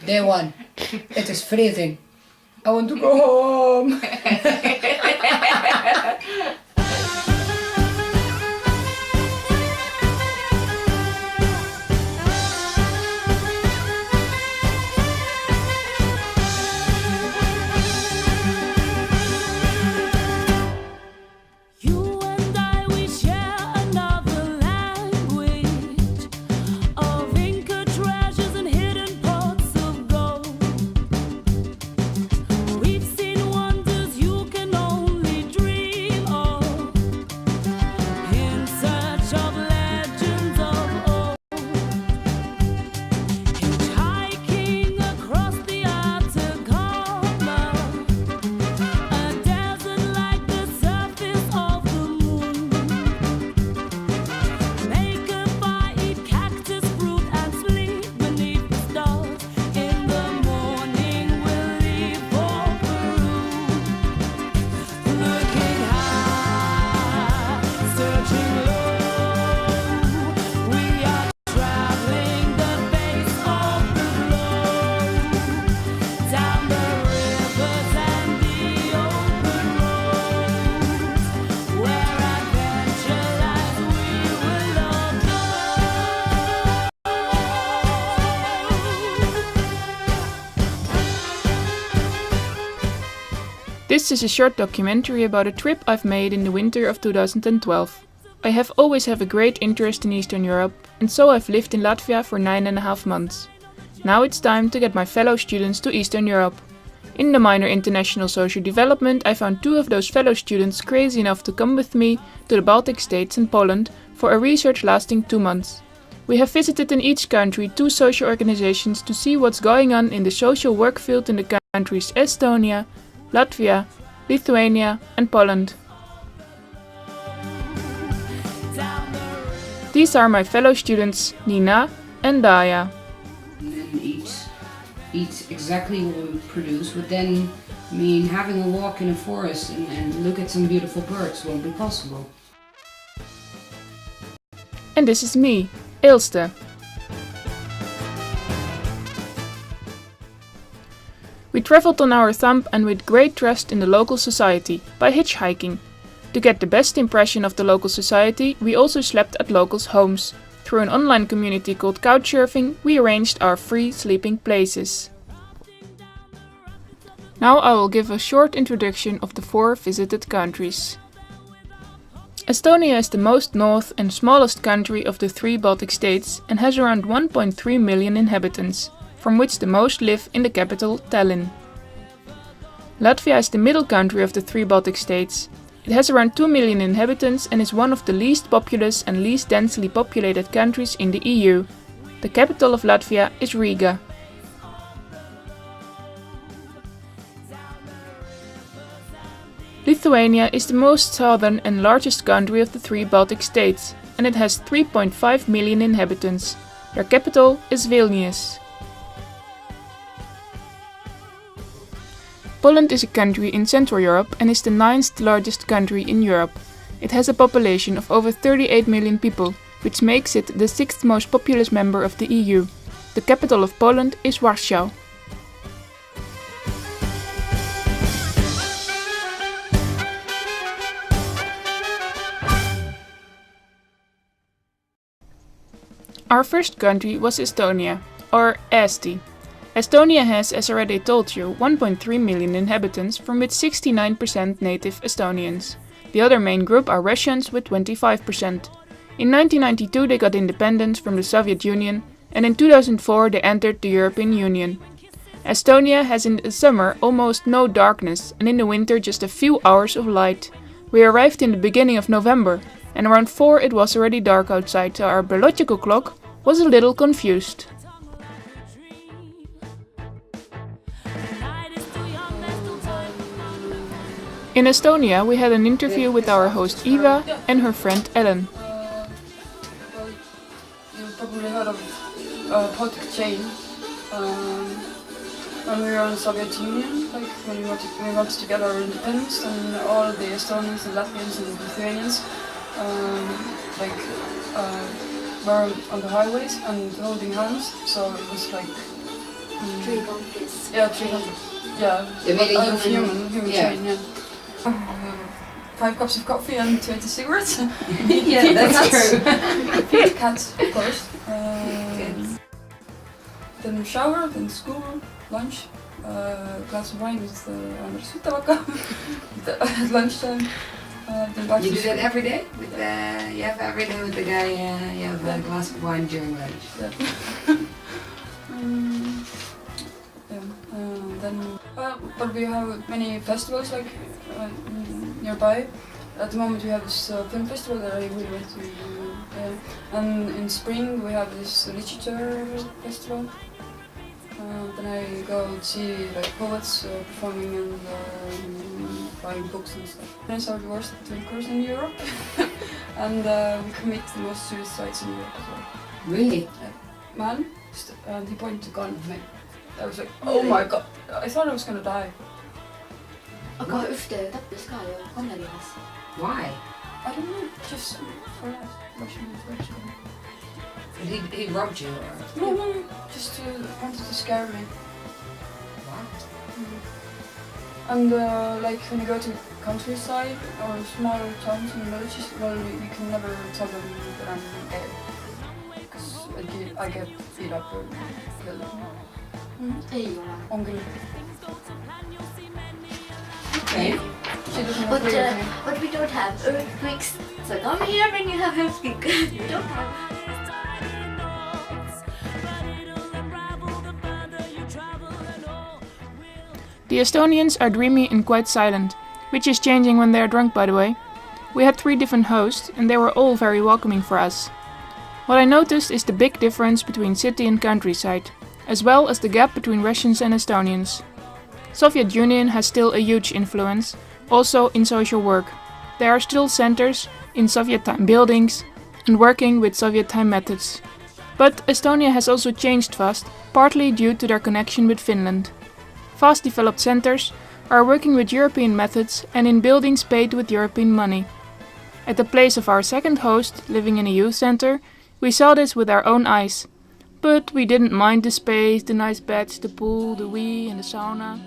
Day 1. It is freezing. I want to go home. This is a short documentary about a trip I've made in the winter of 2012. I have always had a great interest in Eastern Europe, and so I've lived in Latvia for 9.5 months. Now it's time to get my fellow students to Eastern Europe. In the minor International Social Development, I found 2 of those fellow students crazy enough to come with me to the Baltic states and Poland for a research lasting 2 months. We have visited in each country 2 social organizations to see what's going on in the social work field in the countries Estonia, Latvia, Lithuania and Poland. These are my fellow students Nina and Daya. And then eat exactly what we produce would then mean having a walk in a forest and look at some beautiful birds won't be possible. And this is me, Ilste. We traveled on our thumb and with great trust in the local society, by hitchhiking. To get the best impression of the local society, we also slept at locals' homes. Through an online community called Couchsurfing, we arranged our free sleeping places. Now I will give a short introduction of the 4 visited countries. Estonia is the most north and smallest country of the 3 Baltic states and has around 1.3 million inhabitants, from which the most live in the capital, Tallinn. Latvia is the middle country of the 3 Baltic states. It has around 2 million inhabitants and is one of the least populous and least densely populated countries in the EU. The capital of Latvia is Riga. Lithuania is the most southern and largest country of the 3 Baltic states, and it has 3.5 million inhabitants. Their capital is Vilnius. Poland is a country in Central Europe and is the 9th largest country in Europe. It has a population of over 38 million people, which makes it the 6th most populous member of the EU. The capital of Poland is Warsaw. Our first country was Estonia, or Eesti. Estonia has, as already told you, 1.3 million inhabitants, from which 69% native Estonians. The other main group are Russians with 25%. In 1992 they got independence from the Soviet Union, and in 2004 they entered the European Union. Estonia has in the summer almost no darkness, and in the winter just a few hours of light. We arrived in the beginning of November, and around 4 it was already dark outside, so our biological clock was a little confused. In Estonia, we had an interview with our host Eva and her friend Ellen. You probably heard of Baltic chain. When we were in the Soviet Union, like when we wanted to get our independence, and all the Estonians and Latvians and Lithuanians were on the highways and holding hands. So it was like 3 countries. Yeah, 300. Yeah. They made a Out of human yeah. train, yeah. 5 cups of coffee and 20 cigarettes. Yeah, that's true. Feed cats, of course. Then shower, then school, lunch, glass of wine with undervalued at lunchtime. Then back You to do that school. every day? With you have every day with the guy, you have a glass of wine during lunch. Yeah. Then, but we have many festivals like nearby. At the moment we have this film festival that I really want to do. And in spring we have this literature festival. Then I go see like poets performing and buying books and stuff. Friends are the worst drinkers in Europe, and we commit the most suicides in Europe as well. Really? Man, and he pointed a gun at me. I was like, oh my god! I thought I was gonna die. Aga ühte tappis ka ju Annelias. Why? I don't know, just for that Russian inspiration. But he robbed you or? No, just wanted to scare me. What? And like when you go to countryside or smaller towns and villages, well, you can never tell them that I'm gay. Because I get beat up or killed. Ei ole. On grill. Okay. She doesn't agree with me. But we don't have earthquakes. So come here when you have earthquake. We don't have. The Estonians are dreamy and quite silent, which is changing when they are drunk, by the way. We had 3 different hosts and they were all very welcoming for us. What I noticed is the big difference between city and countryside, as well as the gap between Russians and Estonians. Soviet Union has still a huge influence, also in social work. There are still centers in Soviet time buildings and working with Soviet time methods. But Estonia has also changed fast, partly due to their connection with Finland. Fast developed centers are working with European methods and in buildings paid with European money. At the place of our second host, living in a youth center, we saw this with our own eyes. But we didn't mind the space, the nice beds, the pool, the Wii and the sauna.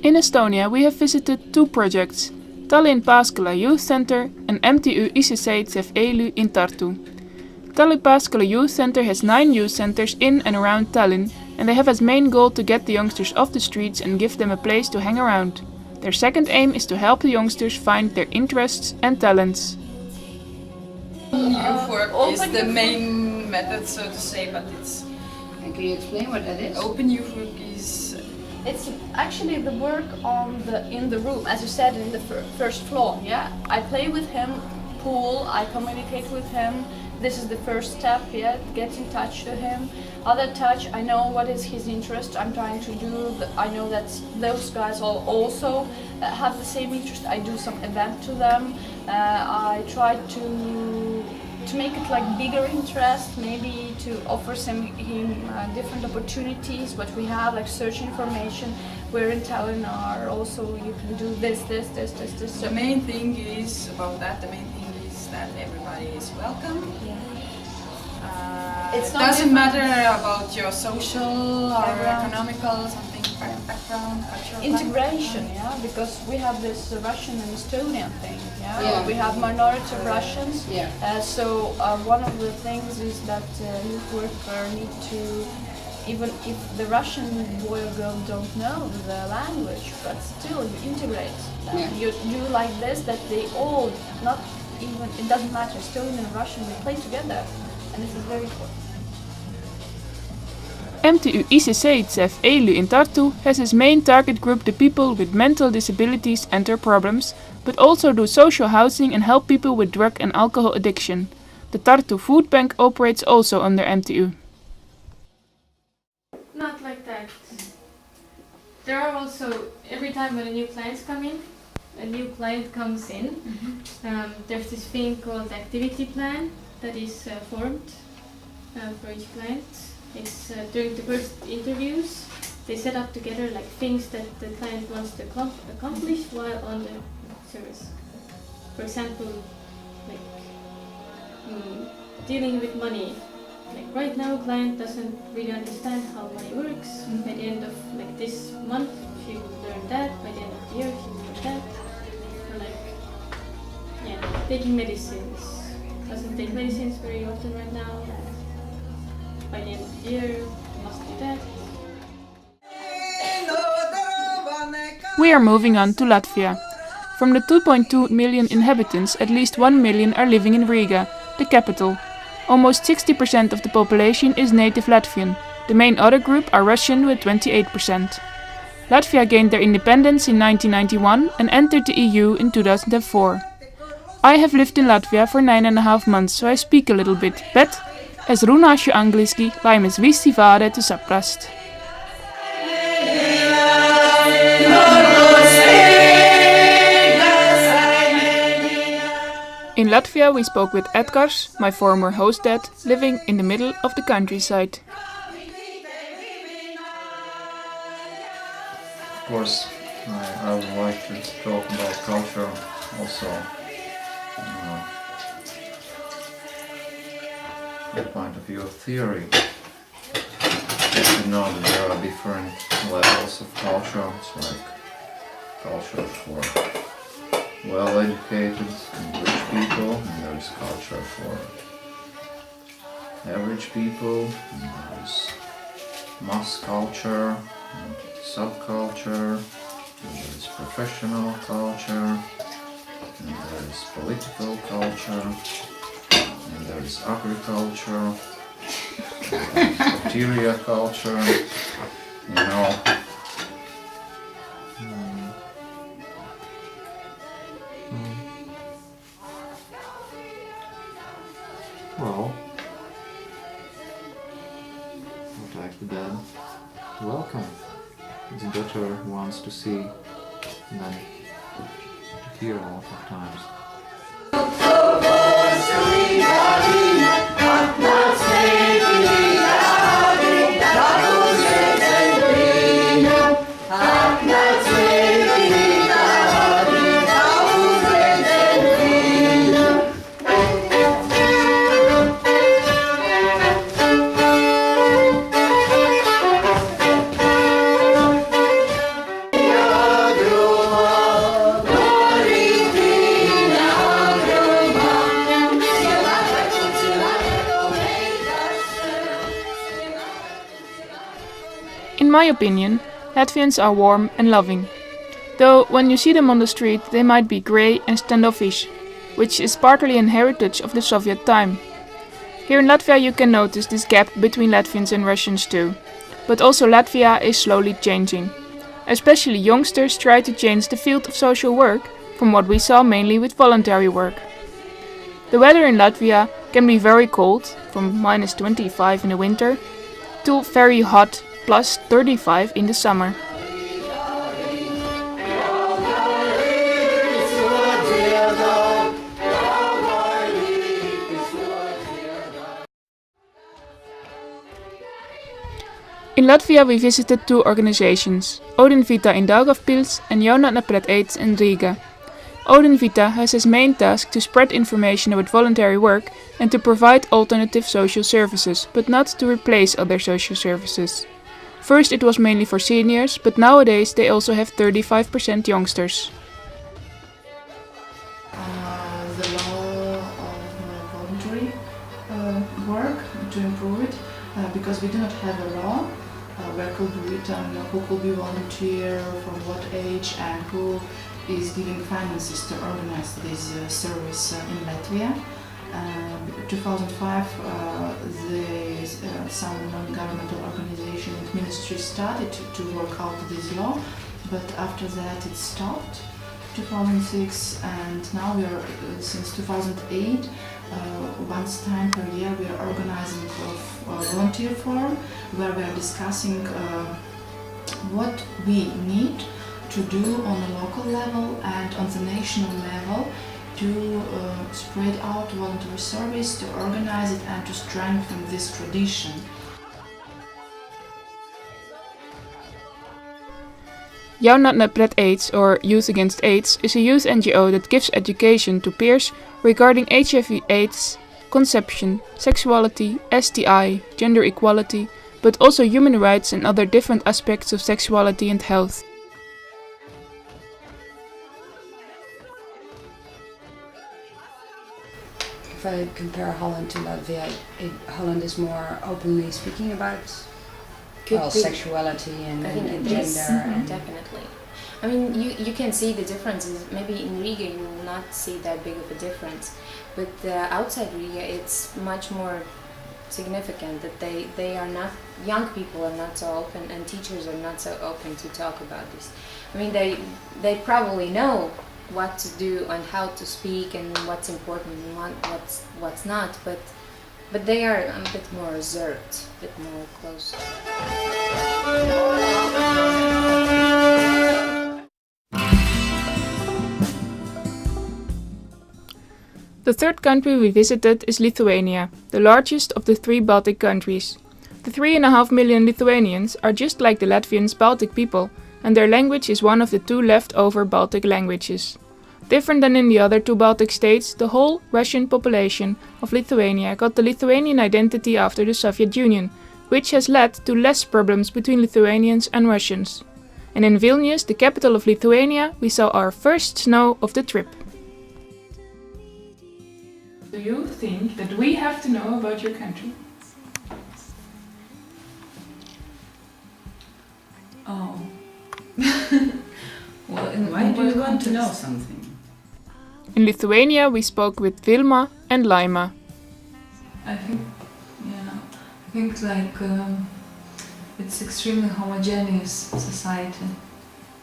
In Estonia we have visited 2 projects, Tallinn-Paskala Youth Center and MTÜ Iseseitsev Ely in Tartu. Tallinn-Paskala Youth Center has 9 youth centers in and around Tallinn, and they have as main goal to get the youngsters off the streets and give them a place to hang around. Their second aim is to help the youngsters find their interests and talents. Youth work is the main method, so to say, but it's And can you explain what that is? open youth work is It's actually the work in the room, as you said, in the first floor. Yeah, I play with him, pool. I communicate with him. This is the first step. Yeah, get in touch to him. Other touch. I know what is his interest. I'm trying to do. I know that those guys all also have the same interest. I do some event to them. I try to make it like bigger interest, maybe to offer him different opportunities, what we have, like search information, where in Tallinn are also you can do this. the main thing is about that. The main thing is that everybody is welcome. Yeah. It doesn't matter about your social or economical something background, cultural Integration, yeah, because we have this Russian and Estonian thing, yeah. Yeah. We have minority of Russians. Yeah. So one of the things is that youth worker need to, even if the Russian boy or girl don't know the language, but still you integrate them. Yeah. You do like this, that they all, not even, it doesn't matter, Estonian and Russian, they play together, and this is very important. MTÜ Iseseitsev Ely in Tartu has as main target group the people with mental disabilities and their problems, but also do social housing and help people with drug and alcohol addiction. The Tartu Food Bank operates also under MTÜ. Not like that. There are also, every time when a new client comes in, there's this thing called activity plan that is formed for each client. It's during the first interviews, they set up together like things that the client wants to accomplish while on the service. For example, like dealing with money, like right now, client doesn't really understand how money works. By the end of like this month, she will learn that. By the end of the year, she will learn that. Or like, yeah, taking medicines. Doesn't take medicines very often right now. By the end of the year, must do that. We are moving on to Latvia. From the 2.2 million inhabitants, at least 1 million are living in Riga, the capital. Almost 60% of the population is native Latvian. The main other group are Russian with 28%. Latvia gained their independence in 1991 and entered the EU in 2004. I have lived in Latvia for 9.5 months, so I speak a little bit, bet es runāšu angliski, lai mēs visi varētu saprast. In Latvia we spoke with Edgars, my former host dad, living in the middle of the countryside. Of course, I would like to talk about culture also. The point of view of theory. You should know that there are different levels of culture. It's like culture for well-educated and rich people, and there is culture for average people, and there is mass culture, and subculture, and there is professional culture, and there is political culture, and there is agriculture, and bacteria culture, you know. Well, what like the dad, welcome. It's better once to see than to hear a lot of times. In my opinion, Latvians are warm and loving. Though when you see them on the street they might be grey and standoffish, which is partly an heritage of the Soviet time. Here in Latvia you can notice this gap between Latvians and Russians too. But also Latvia is slowly changing. Especially youngsters try to change the field of social work, from what we saw mainly with voluntary work. The weather in Latvia can be very cold, from minus 25 in the winter, to very hot, plus 35 in the summer. In Latvia we visited two organizations, Odin Vita in Daugavpils and Jaunatne pret AIDS in Riga. Odin Vita has as main task to spread information about voluntary work and to provide alternative social services, but not to replace other social services. First it was mainly for seniors, but nowadays they also have 35% youngsters. The law of voluntary work, to improve it, because we do not have a law where could be written who could be volunteer, from what age, and who is giving finances to organize this service in Latvia. 2005, some non-governmental organization and ministry started to work out this law, but after that it stopped. 2006, and now we are since 2008. Once time per year we are organizing a volunteer forum where we are discussing what we need to do on a local level and on the national level to spread out voluntary service, to organize it and to strengthen this tradition. Jaunatne pret AIDS, or Youth Against AIDS, is a youth NGO that gives education to peers regarding HIV/AIDS conception, sexuality, STI, gender equality, but also human rights and other different aspects of sexuality and health. If I compare Holland to Latvia, Holland is more openly speaking about sexuality and gender. Yes, and definitely. I mean, you can see the differences. Maybe in Riga you will not see that big of a difference, but outside Riga it's much more significant that they are not, young people are not so open and teachers are not so open to talk about this. I mean, they probably know what to do and how to speak and what's important and what's not, but they are a bit more reserved, a bit more close. The third country we visited is Lithuania, the largest of the 3 Baltic countries. The 3.5 million Lithuanians are just like the Latvians Baltic people, and their language is one of the 2 leftover Baltic languages. Different than in the other 2 Baltic states, the whole Russian population of Lithuania got the Lithuanian identity after the Soviet Union, which has led to less problems between Lithuanians and Russians. And in Vilnius, the capital of Lithuania, we saw our first snow of the trip. Do you think that we have to know about your country? Oh. Why do you want to know something? In Lithuania, we spoke with Vilma and Laima. I think it's extremely homogeneous society.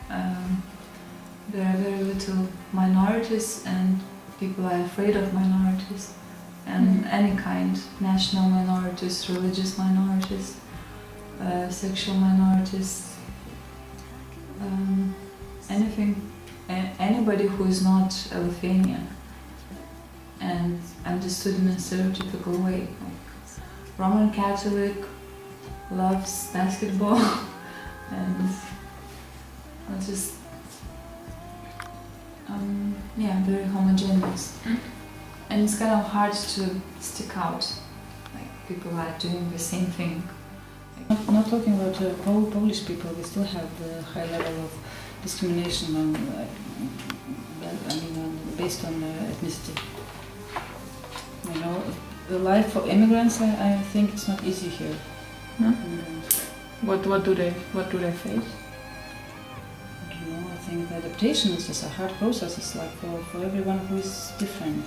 There are very little minorities and people are afraid of minorities and any kind, national minorities, religious minorities, sexual minorities, anything, anybody who is not a Lithuanian and understood in a stereotypical way. Like Roman Catholic loves basketball and just very homogeneous. And it's kind of hard to stick out, like people are doing the same thing. Not talking about Polish people, we still have the high level of discrimination based on ethnicity. You know, the life for immigrants, I think it's not easy here. No? What do they face? I don't know. I think the adaptation is just a hard process. It's like for everyone who is different.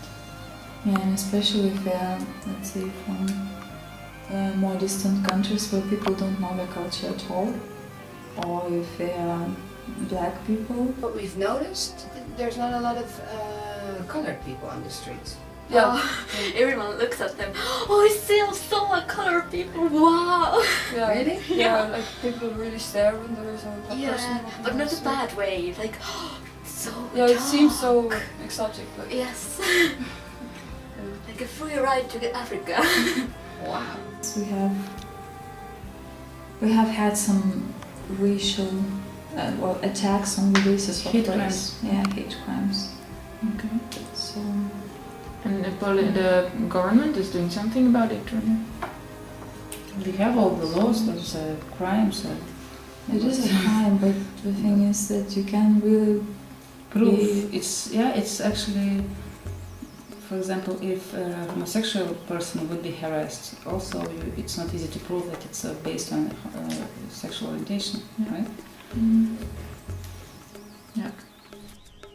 Yeah, and especially if they are, let's say, from more distant countries where people don't know the culture at all, or if they are black people. What we've noticed, there's not a lot of colored people on the streets. Yeah, everyone looks at them. Oh, I see so much colored people. Wow. Yeah, Really? Yeah, like people really stare when there is a person. Yeah, but not a bad way. Like, so yeah, it seems so dark. exotic. Like. Yes. Like a free ride to Africa. Wow. We have had some racial attacks on the basis of Hate race. crimes. Yeah, hate crimes. Okay. So. And the government is doing something about it, really? We have all the laws, those crimes. It is a crime, but the thing is that you can really prove. It's actually, for example, if a homosexual person would be harassed, also it's not easy to prove that it's based on sexual orientation, right? Yeah.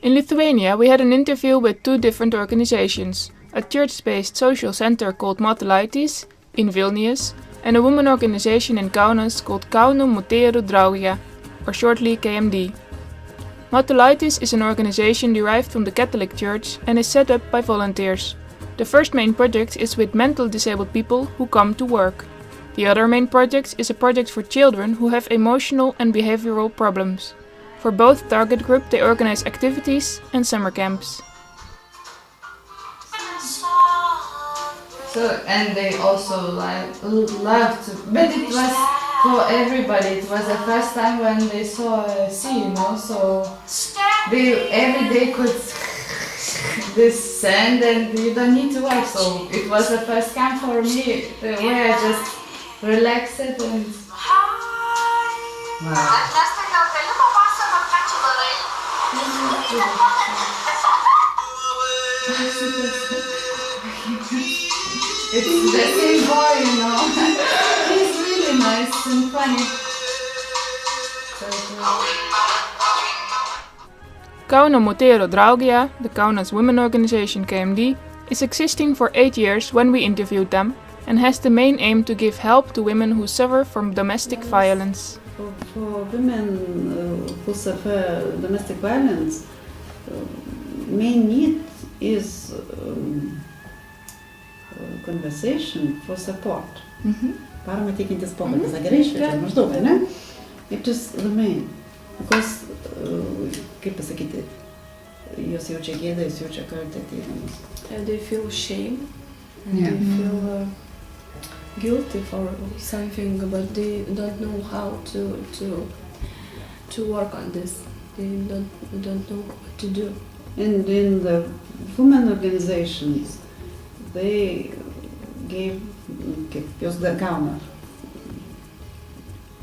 In Lithuania, we had an interview with 2 different organizations, a church-based social center called Matulaitis in Vilnius, and a women organization in Kaunas called Kaunu Moterų Draugija, or shortly KMD. Matulaitis is an organization derived from the Catholic Church and is set up by volunteers. The first main project is with mental disabled people who come to work. The other main project is a project for children who have emotional and behavioral problems. For both target group, they organize activities and summer camps. So, and they also loved, but it was for everybody. It was the first time when they saw a sea, you know. So they every day could this sand and you don't need to work. So it was the first camp for me where I just relaxed and it's the same boy, you know. He's really nice and funny. Kauno Motero Draugia, the Kaunas women organization KMD, is existing for 8 years when we interviewed them and has the main aim to give help to women who suffer from domestic violence. For women who suffer domestic violence, main need is conversation for support. Parama teikiantis pokalbis, gerai išverčiant maždaug, ne? It is the main. Because, kaip pasakyti, jos jaučia gėdą, jos jaučia kaltę ateidamas. And they feel shame, and they feel guilty for something, but they don't know how to work on this. They don't know what to do. And in the women organizations, they gave, kaip jos gauna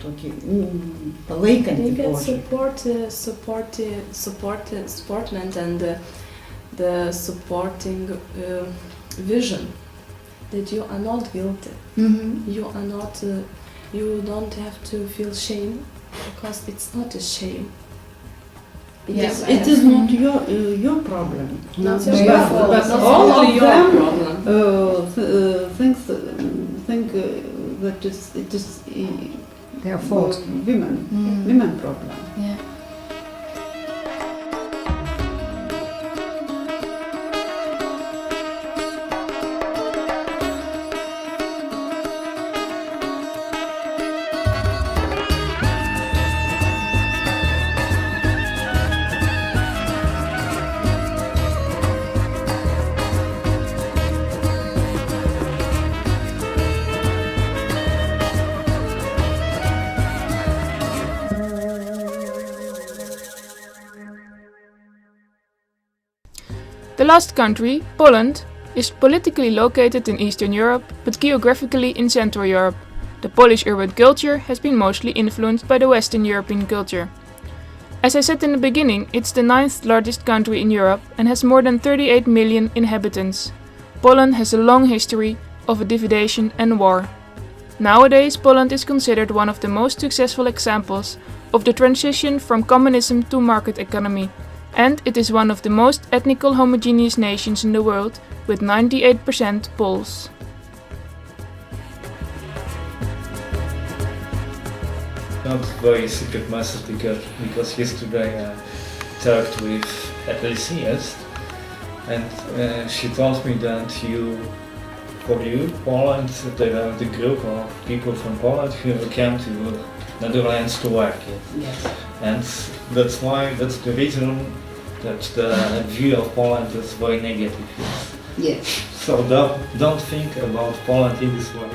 tokį palaikantį They can požiūrį. support and the supporting vision that you are not guilty. You are not. You don't have to feel shame because it's not a shame. It is not your problem. Not your fault. But Not all only of your them problem. think that it is their fault. Women problem. Yeah. The last country, Poland, is politically located in Eastern Europe, but geographically in Central Europe. The Polish urban culture has been mostly influenced by the Western European culture. As I said in the beginning, it's the 9th largest country in Europe and has more than 38 million inhabitants. Poland has a long history of division and war. Nowadays, Poland is considered one of the most successful examples of the transition from communism to market economy. And it is one of the most ethnically homogeneous nations in the world, with 98% Poles. Not very secret message because yesterday I talked with a lyceist and she told me that for you, Poland, there are the group of people from Poland who came to Netherlands to work. Yes. And that's the reason that the view of Poland is very negative. Yes. So don't think about Poland in this way.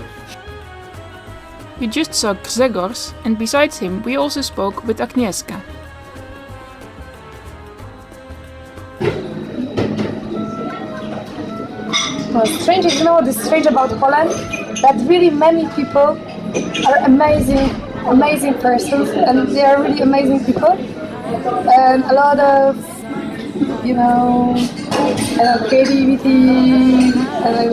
We just saw Grzegorz, and besides him we also spoke with Agnieszka. Strange, you know what is strange about Poland? That really many people are amazing persons, and they are really amazing people. And a lot of, creativity, and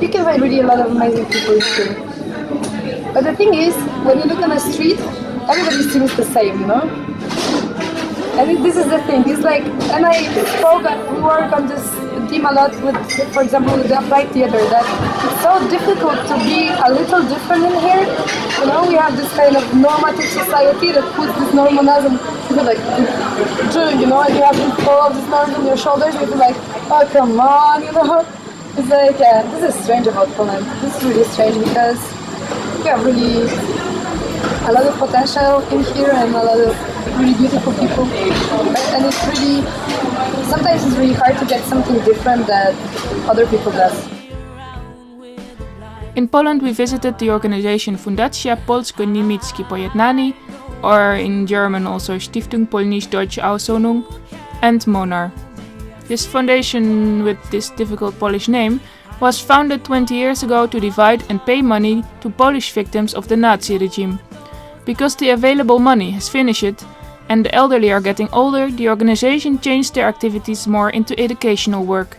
you can find really a lot of amazing people too. But the thing is, when you look on the street, everybody seems the same, I think this is the thing. It's like, and I spoke and we work on this theme a lot with, for example, with the Upright Theater, that it's so difficult to be a little different in here. We have this kind of normative society that puts this normalism, like, and you have to follow this norms on your shoulders, and you feel like, oh, come on, It's like, this is strange about Poland. This is really strange because we have really a lot of potential in here and a lot of really beautiful people, and it's really, sometimes it's really hard to get something different that other people does. In Poland we visited the organization Fundacja Polsko-Niemieckie Pojednanie, or in German also Stiftung Polnisch-Deutsche Auswohnung, and MONAR. This foundation with this difficult Polish name was founded 20 years ago to divide and pay money to Polish victims of the Nazi regime. Because the available money has finished and the elderly are getting older, the organization changed their activities more into educational work.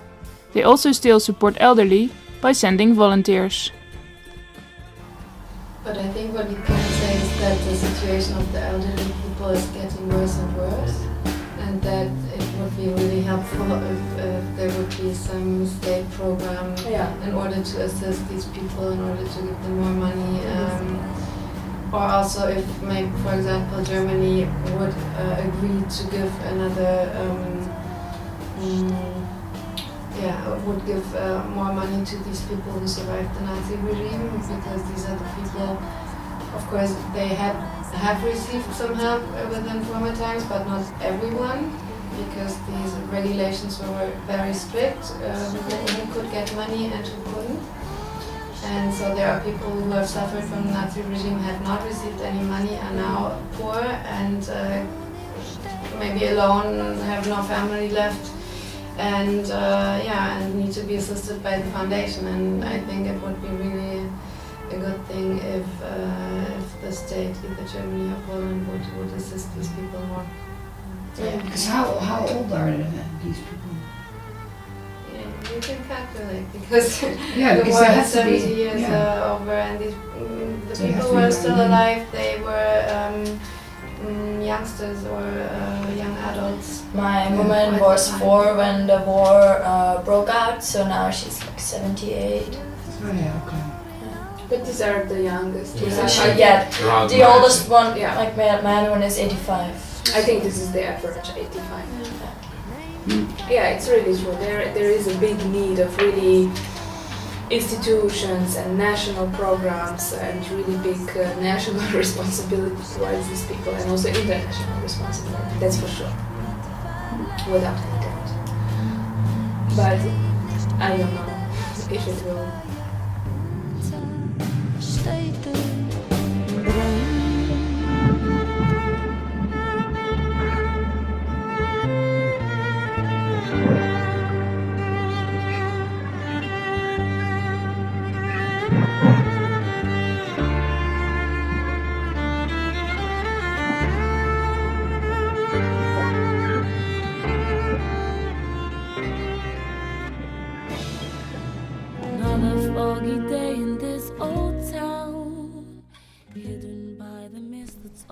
They also still support elderly by sending volunteers. But I think what we can say is that the situation of the elderly people is getting worse and worse, and that it would be really helpful if there would be some state program in order to assist these people, in order to give them more money. Or also if maybe, for example, Germany would agree to give another, would give more money to these people who survived the Nazi regime, because these are the people, of course, they have received some help within former times, but not everyone, because these regulations were very strict, who could get money and who couldn't. And so there are people who have suffered from the Nazi regime, have not received any money, are now poor and maybe alone, have no family left, and and need to be assisted by the foundation. And I think it would be really a good thing if the state, either Germany or Poland, would assist these people more. Yeah, because how old are these people? You can calculate, because yeah, the war it is 70 years over, and the people who are still alive, they were youngsters or young adults. My woman was 4 when the war broke out, so now she's like 78. Oh yeah, okay. But these are the youngest. The oldest one, like my other one is 85. I think this is the average, 85. Yeah, it's really true. There is a big need of really institutions and national programs and really big national responsibility towards these people, and also international responsibility. That's for sure, without any doubt. But I don't know if it will.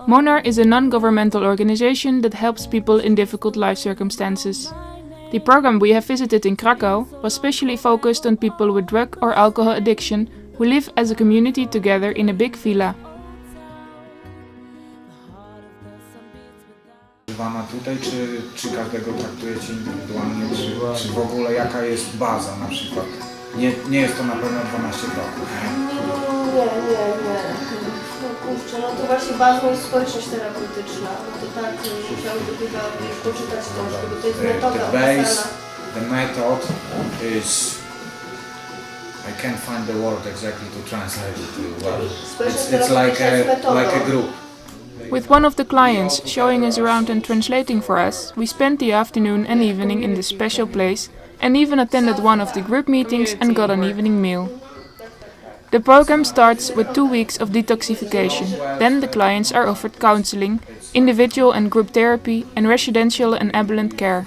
MONAR is a non-governmental organization that helps people in difficult life circumstances. The program we have visited in Krakow was specially focused on people with drug or alcohol addiction who live as a community together in a big villa. Wana tutaj, czy każdego traktujecie indywidualnie, czy w ogóle jaka jest baza na przykład? Nie jest to na pewno 12 kroków, nie? No kurczę, no to właśnie bazą jest społeczność terapeutyczna. No to tak, musiałbym chyba poczytać troszkę, bo to jest metoda opisana. The method is... I can't find the word exactly to translate it well. It's like a group. With one of the clients showing us around and translating for us, we spent the afternoon and evening in this special place and even attended one of the group meetings and got an evening meal. The program starts with 2 weeks of detoxification. Then the clients are offered counseling, individual and group therapy, and residential and ambulance care.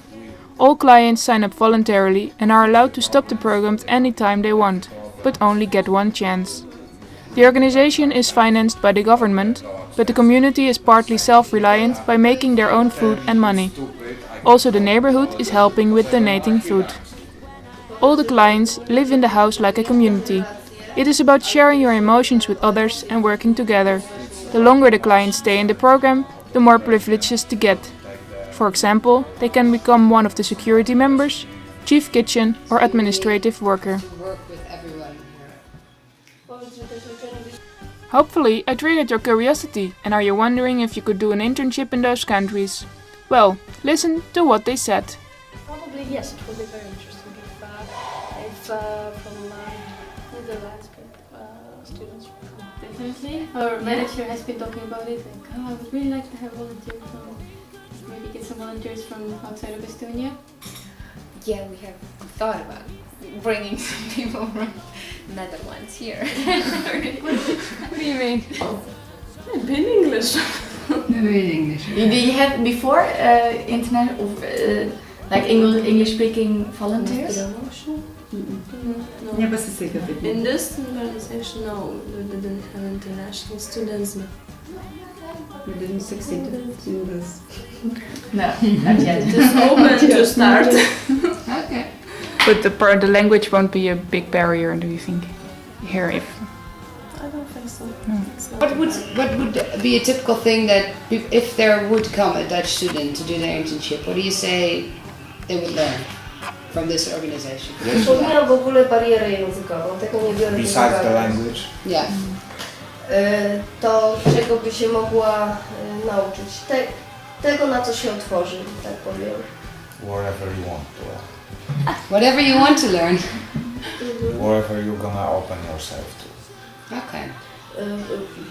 All clients sign up voluntarily and are allowed to stop the program at any time they want, but only get one chance. The organization is financed by the government, but the community is partly self-reliant by making their own food and money. Also, the neighborhood is helping with donating food. All the clients live in the house like a community. It is about sharing your emotions with others and working together. The longer the clients stay in the program, the more privileges they get. For example, they can become one of the security members, chief kitchen or administrative worker. Hopefully, I triggered your curiosity, and are you wondering if you could do an internship in those countries? Well, listen to what they said. Probably yes, it would be very interesting if from Netherlands students from definitely. Our manager has been talking about it, like, oh, I would really like to have volunteers from, maybe get some volunteers from outside of Estonia. Yeah, we have thought about bringing some people from Netherlands here. What do you mean? Maybe in English. Maybe in English. Did you have before internet of like English-speaking volunteers? No. In this organization, no, we didn't have international students. But we didn't succeed in this. No, not yet. It is open to start. Okay. But the language won't be a big barrier, do you think? Here, if I don't think so. No. What would be a typical thing that if there would come a Dutch student to do their internship, what do you say they would learn from this organization? Pomijam w ogóle barierę językową, tego nie biorę pod Besides the uwagę. language. Yeah. To, czego by się mogła nauczyć, tego na co się otworzy, tak powiem. Whatever you want to learn. Whatever you want to learn. Wherever you're gonna open yourself to. Okay.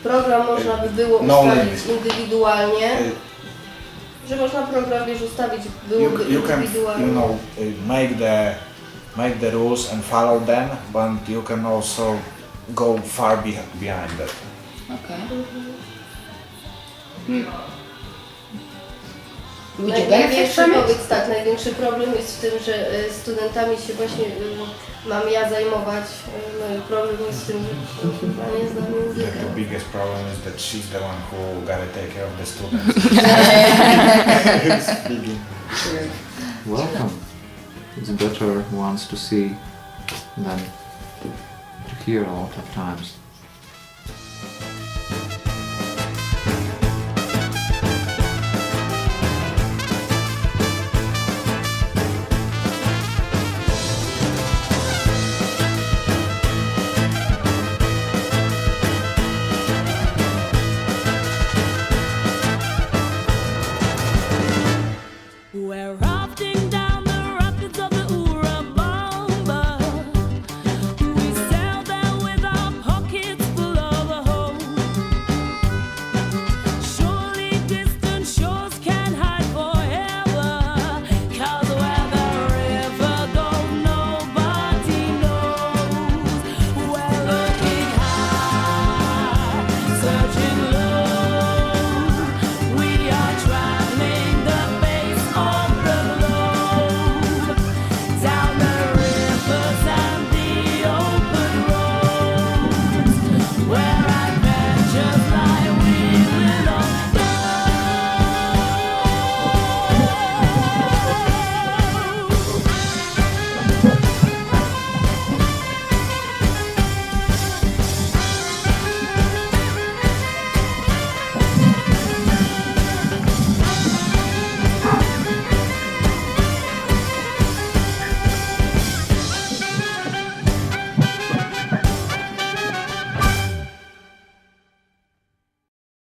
Program można by było ustawić indywidualnie, że można program wiesz ustawić byłoby You can, indywidualnie. make the rules and follow them, but you can also go far behind that. Okay. Would you benefit from it? Tak, największy problem jest w tym, że studentami się właśnie mam ja zajmować, no i problem jest w tym, że ja nie znam języka. The biggest problem is that she's the one who gotta take care of the students. Welcome. It's better once to see than to hear a lot of times.